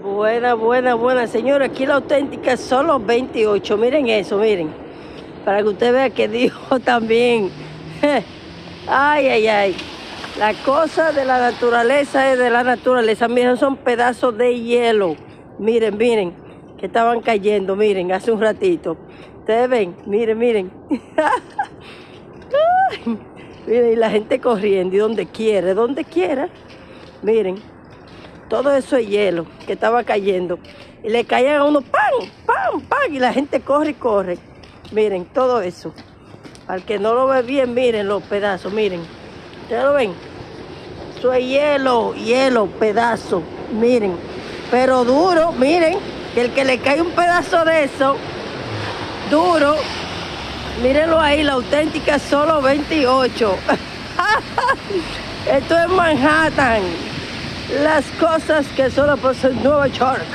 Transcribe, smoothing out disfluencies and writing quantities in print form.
Buena, buena, buena. Señora, aquí la auténtica son los 28. Miren eso, miren. Para que usted vea que Dios también. Ay, ay, ay. La cosa de la naturaleza es de la naturaleza. Miren, son pedazos de hielo. Miren, miren, que estaban cayendo, miren, hace un ratito. Ustedes ven, miren, miren. Miren, y la gente corriendo, y donde quiera. Miren, todo eso es hielo que estaba cayendo. Y le caían a uno, ¡pam, pam, pam! Y la gente corre y corre. Miren, todo eso. Al que no lo ve bien, miren los pedazos, miren. ¿Ustedes lo ven? Eso es hielo, hielo, pedazo. Miren, pero duro, miren, que el que le cae un pedazo de eso, duro, mírenlo ahí, la auténtica solo 28. Esto es Manhattan. Las cosas que solo pasan en Nueva York.